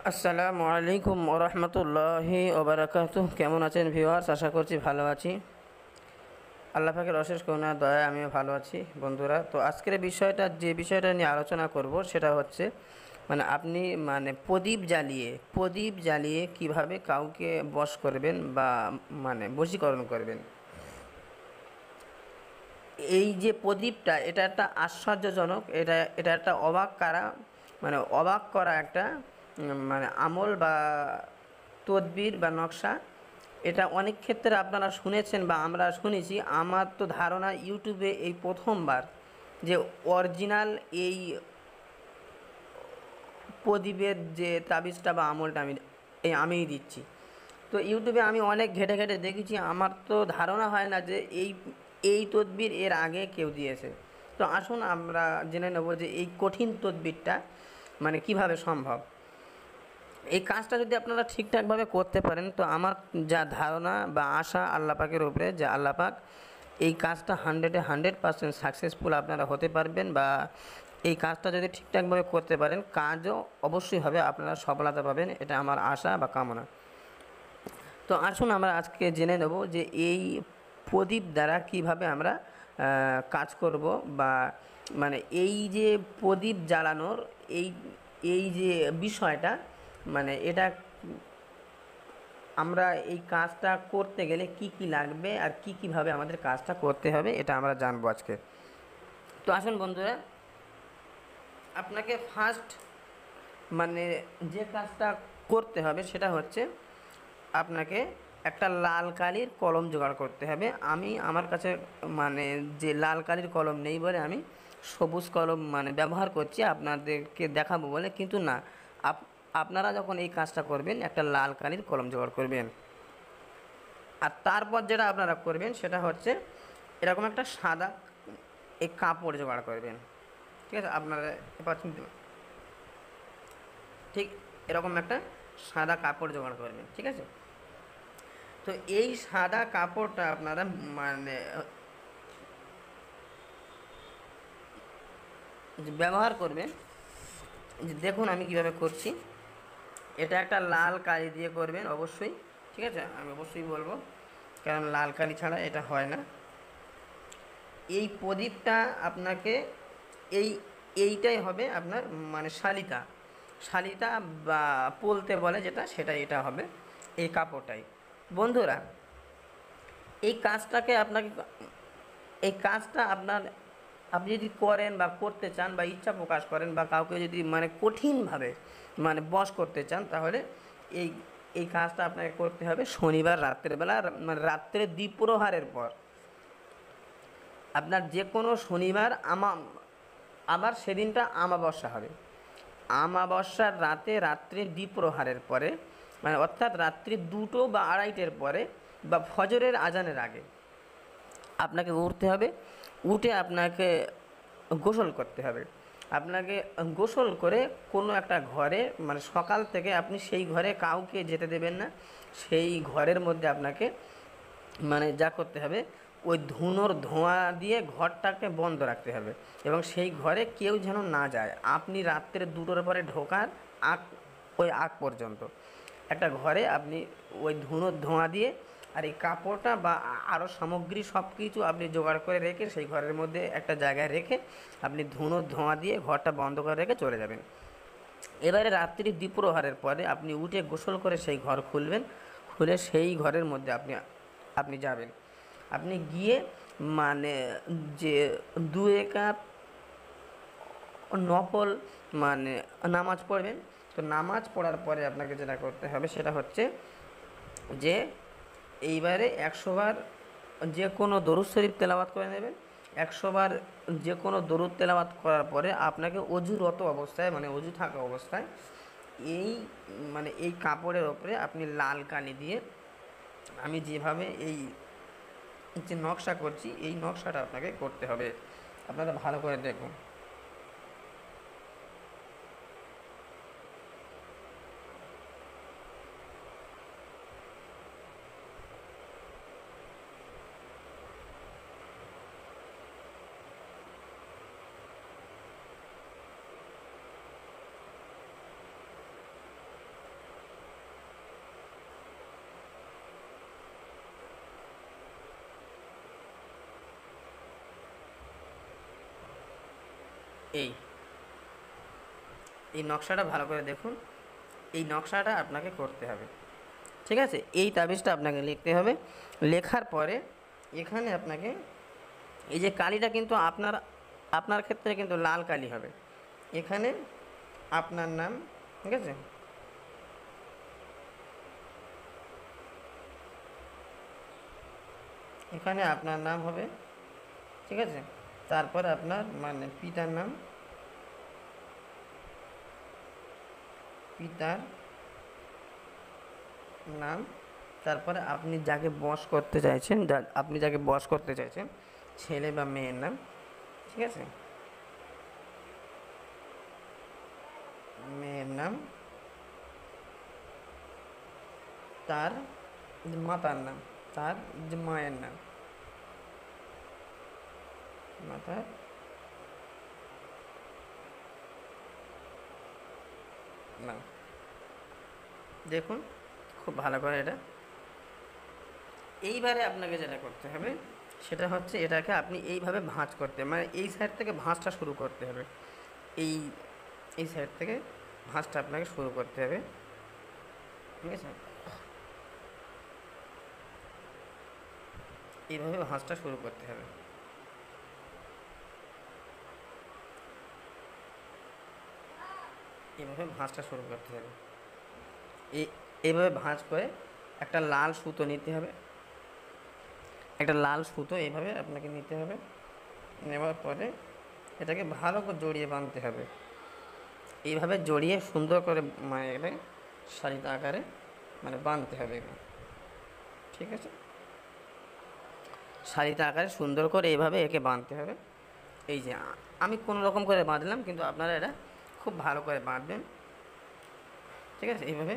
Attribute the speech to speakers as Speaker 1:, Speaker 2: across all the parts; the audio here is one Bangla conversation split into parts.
Speaker 1: আসসালামু আলাইকুম ওরহমতুল্লাহি ওবারাকাতুহ। কেমন আছেন ভিউয়ার্স? আশা করছি ভালো আছি। আল্লাহ পাকের অশেষ করুণা দয়ায় আমিও ভালো আছি বন্ধুরা। তো আজকের যে বিষয়টা নিয়ে আলোচনা করব সেটা হচ্ছে আপনি প্রদীপ জ্বালিয়ে কিভাবে কাউকে বশ করবেন বা বশীকরণ করবেন। এই যে প্রদীপটা, এটা একটা আশ্চর্যজনক, এটা একটা অবাক করা একটা আমল বা তদবির বা নকশা। এটা অনেক ক্ষেত্রে আপনারা শুনেছেন বা আমরা শুনেছি। আমার তো ধারণা ইউটিউবে এই প্রথমবার যে অরিজিনাল এই প্রদীপের যে তাবিজটা বা আমলটা আমিই দিচ্ছি। তো ইউটিউবে আমি অনেক ঘেটে ঘেটে দেখেছি, আমার তো ধারণা হয় না যে এই তদবির এর আগে কেউ দিয়েছে। তো আসুন আমরা জেনে নেব যে এই কঠিন তদবিরটা কিভাবে সম্ভব। এই কাজটা যদি আপনারা ঠিকঠাকভাবে করতে পারেন, তো আমার যা ধারণা বা আশা আল্লাহ পাকের উপরে, যে আল্লাহ পাক এই কাজটা 100% সাকসেসফুল আপনারা হতে পারবেন, বা এই কাজটা যদি ঠিকঠাকভাবে করতে পারেন কাজও অবশ্যই হবে, আপনারা সফলতা পাবেন, এটা আমার আশা বা কামনা। তো আসুন আমরা আজকে জেনে নেব যে এই প্রদীপ দ্বারা কিভাবে আমরা কাজ করব, বা এই যে প্রদীপ জ্বালানোর এই এই যে বিষয়টা, এটা আমরা এই কাজটা করতে গেলে কি কি লাগবে আর কীভাবে আমাদের কাজটা করতে হবে, এটা আমরা জানবো আজকে। তো আসুন বন্ধুরা, আপনাকে ফার্স্ট যে কাজটা করতে হবে সেটা হচ্ছে আপনাকে একটা লাল কালির কলম জোগাড় করতে হবে। আমার কাছে যে লাল কালির কলম নেই বলে আমি সবুজ কলম ব্যবহার করছি, আপনাদেরকে দেখাবো বলে। কিন্তু না, আপনারা যখন এই কাজটা করবেন একটা লাল কালির কলম জোগাড় করবেন। আর তারপর যেটা আপনারা করবেন সেটা হচ্ছে এরকম একটা সাদা এই কাপড় জোগাড় করবেন। ঠিক আছে, আপনারা এবার ঠিক এরকম একটা সাদা কাপড় জোগাড় করবেন। ঠিক আছে, তো এই সাদা কাপড়টা আপনারা ব্যবহার করবেন। দেখুন আমি কিভাবে করছি। এটা একটা লাল কালি দিয়ে করবেন অবশ্যই। ঠিক আছে, আমি অবশ্যই বলবো, কারণ লাল কালি ছাড়া এটা হয় না। এই প্রদীপটা আপনাকে এই এইটাই হবে আপনার শালিতা শালিতা বা পোলতে বলে যেটা, এটা হবে এই কাপড়টাই। বন্ধুরা, এই কাজটাকে আপনাকে এই কাজটা আপনি যদি করেন বা করতে চান বা ইচ্ছা প্রকাশ করেন বা কাউকে যদি কঠিনভাবে বশ করতে চান, তাহলে এই এই কাজটা আপনাকে করতে হবে শনিবার রাত্রেবেলা, রাত্রে দ্বীপ্রহারের পর। আপনার যে কোনো শনিবার আবার সেদিনটা আমাবস্যা হবে। আমাবস্যার রাত্রে দ্বীপ্রহারের পরে, অর্থাৎ রাত্রি 2টো বা 2:30-এর পরে বা ফজরের আজানের আগে আপনাকে উঠতে হবে। উঠে আপনাকে গোসল করতে হবে। আপনাকে গোসল করে কোনো একটা ঘরে, সকাল থেকে আপনি সেই ঘরে কাউকে যেতে দেবেন না। সেই ঘরের মধ্যে আপনাকে যা করতে হবে, ওই ধুনোর ধোঁয়া দিয়ে ঘরটাকে বন্ধ রাখতে হবে, এবং সেই ঘরে কেউ যেন না যায়। আপনি রাত্রে 2টোর পরে ঢোকার আগ ওই আগ পর্যন্ত একটা ঘরে আপনি ওই ধুনোর ধোঁয়া দিয়ে আর এই কাপড়টা বা আরও সামগ্রী সব কিছু আপনি জোগাড় করে রেখে সেই ঘরের মধ্যে একটা জায়গায় রেখে আপনি ধুনোর ধোঁয়া দিয়ে ঘরটা বন্ধ করে রেখে চলে যাবেন। এবারে রাত্রি দ্বীপ্রহারের পরে আপনি উঠে গোসল করে সেই ঘর খুলবেন। খুলে সেই ঘরের মধ্যে আপনি আপনি যাবেন। আপনি গিয়ে যে 2 রাকাত নফল নামাজ পড়বেন। তো নামাজ পড়ার পরে আপনাকে যেটা করতে হবে সেটা হচ্ছে যে এইবারে 100 বার যে কোনো দরুদ শরীফ তেলাওয়াত করে নেবেন। 100 বার যে কোনো দরুদ তেলাওয়াত করার পরে আপনাকে অজুরত অবস্থায়, অজু থাকা অবস্থায় এই এই কাপড়ের ওপরে আপনি লাল কালি দিয়ে, আমি যেভাবে এই যে নকশা করছি এই নকশাটা আপনাকে করতে হবে। আপনারা ভালো করে দেখুন। এই এই নকশাটা ভালো করে দেখুন, এই নকশাটা আপনাকে করতে হবে, ঠিক আছে। এই তাবিজটা আপনাকে লিখতে হবে। লেখার পরে এখানে আপনাকে এই যে কালিটা কিন্তু আপনার ক্ষেত্রে কিন্তু লাল কালি হবে। এখানে আপনার নাম, ঠিক আছে, এখানে আপনার নাম হবে, ঠিক আছে। তারপর আপনার মানে পিতার নাম, পিতার নাম, তারপরে আপনি যাকে বশ করতে চাইছেন, আপনি যাকে বশ করতে চাইছেন, ছেলে বা মেয়ের নাম, ঠিক আছে, মেয়ের নাম, তার মাতার নাম, তার মায়ের নাম, মাতার নাম। দেখুন খুব ভালো করে এটা। এইবারে আপনাকে যেটা করতে হবে সেটা হচ্ছে এটাকে আপনি এইভাবে ভাঁজ করতে, মানে এই সাইড থেকে ভাঁজটা শুরু করতে হবে। এই এই সাইড থেকে ভাঁজটা আপনাকে শুরু করতে হবে, ঠিক আছে। এইভাবে ভাঁজটা শুরু করতে হবে। এইভাবে ভাঁজটা শুরু করতে হবে। এইভাবে ভাঁজ করে একটা লাল সুতো নিতে হবে, একটা লাল সুতো এইভাবে আপনাকে নিতে হবে। নেওয়ার পরে এটাকে ভালো করে জড়িয়ে বাঁধতে হবে। এইভাবে জড়িয়ে সুন্দর করে মানে এটা সারিতা আকারে মানে বাঁধতে হবে, ঠিক আছে। সারিতা আকারে সুন্দর করে এইভাবে একে বাঁধতে হবে। এই যে আমি কোনো রকম করে বাঁধলাম, কিন্তু আপনারা এটা খুব ভালো করে বাঁধবেন, ঠিক আছে। এইভাবে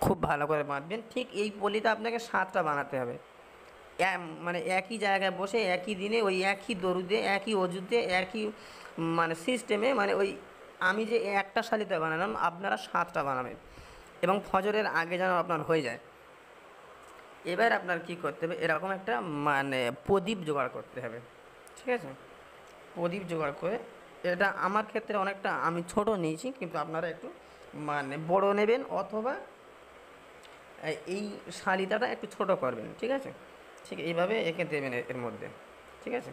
Speaker 1: খুব ভালো করে বাঁধবেন। ঠিক এই পলিটা আপনাকে 7টা বানাতে হবে, মানে একই জায়গায় বসে একই দিনে ওই একই দরুদে একই অজুতে একই মানে সিস্টেমে, মানে ওই আমি যে একটা শালিতে বানালাম আপনারা 7টা বানাবেন, এবং ফজরের আগে যেন আপনার হয়ে যায়। এবার আপনার কি করতে হবে, এরকম একটা মানে প্রদীপ জোগাড় করতে হবে, ঠিক আছে। প্রদীপ জোগাড় করে, এটা আমার ক্ষেত্রে অনেকটা আমি ছোট নিয়েছি, কিন্তু আপনারা একটু মানে বড় নেবেন, অথবা এই শালিতাটা একটু ছোট করবেন, ঠিক আছে। ঠিক এইভাবে এঁকে দেবেন এর মধ্যে, ঠিক আছে।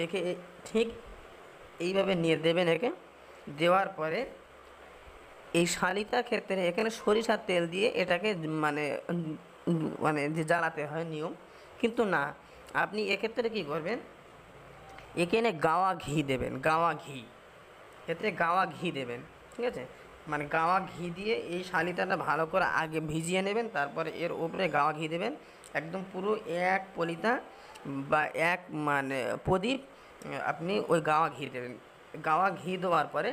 Speaker 1: একে ঠিক এইভাবে নিয়ে দেবেন। একে দেওয়ার পরে এই শালিতার ক্ষেত্রে এখানে সরিষার তেল দিয়ে এটাকে মানে মানে যে জ্বালাতে হয় নিয়ম, কিন্তু না, আপনি এক্ষেত্রে কী করবেন, এখানে গাওয়া ঘি দেবেন, গাওয়া ঘি, এতে গাওয়া ঘি দেবেন, ঠিক আছে। মানে গাওয়া ঘি দিয়ে এই শালিতাটা ভালো করে আগে ভিজিয়ে নেবেন, তারপরে এর উপরে গাওয়া ঘি দেবেন। একদম পুরো এক পলিতা বা এক মানে প্রদীপ আপনি ওই গাওয়া ঘি দেবেন। গাওয়া ঘি দেওয়ার পরে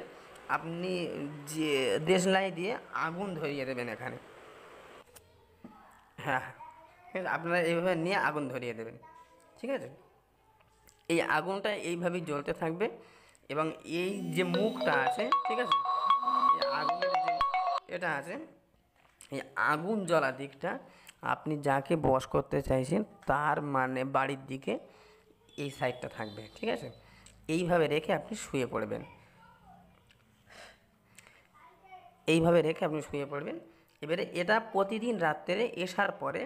Speaker 1: আপনি যে দেশলাই দিয়ে আগুন ধরিয়ে দেবেন এখানে, হ্যাঁ ঠিক আছে। আপনারা এইভাবে নিয়ে আগুন ধরিয়ে দেবেন, ঠিক আছে। এই আগুনটা এইভাবেই জ্বলতে থাকবে, এবং এই যে মুখটা আছে, ঠিক আছে, এই আগুনের যে এটা আছে, এই আগুন জ্বলা দিকটা আপনি যাকে বশ করতে চাইছেন তার মানে বাড়ির দিকে এই সাইডটা থাকবে, ঠিক আছে। এইভাবে রেখে আপনি শুয়ে পড়বেন, এইভাবে রেখে আপনি শুয়ে পড়বেন। এবারে এটা প্রতিদিন রাত্রে এসার পরে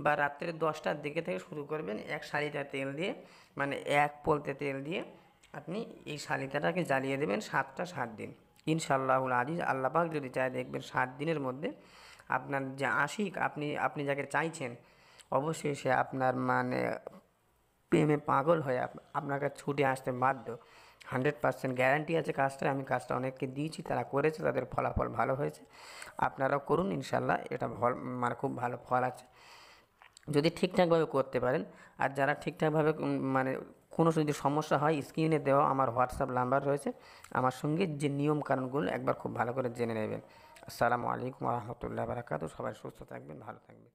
Speaker 1: বা রাত্রে 10টার দিকে থেকে শুরু করবেন, এক শালিতা তেল দিয়ে, মানে এক পোলতে তেল দিয়ে আপনি এই শালিতাটাকে জ্বালিয়ে দেবেন 7 দিন। ইনশাআল্লাহুল আজিজ, আল্লাহ পাক যদি চায় দেখবেন 7 দিনের মধ্যে আপনার যে আশিক, আপনি যাকে চাইছেন, অবশ্যই সে আপনার মানে প্রেমে পাগল হয়ে আপনার কাছে ছুটে আসতে বাধ্য। 100% গ্যারান্টি আছে কাজটা, আমি কাজটা অনেককে দিয়েছি, তারা করেছে, তাদের ফলাফল ভালো হয়েছে। আপনারাও করুন, ইনশাল্লাহ এটা মানে খুব ভালো ফল আছে যদি ঠিকঠাকভাবে করতে পারেন। আর যারা ঠিকঠাকভাবে মানে কোনো যদি সমস্যা হয়, স্ক্রিনে দেওয়া আমার হোয়াটসঅ্যাপ নাম্বার রয়েছে, আমার সঙ্গে যে নিয়ম কানুনগুলো একবার খুব ভালো করে জেনে নেবেন। আসসালামু আলাইকুম ওয়া রাহমাতুল্লাহি ওয়া বারাকাতুহু। সবাই সুস্থ থাকবেন, ভালো থাকবেন।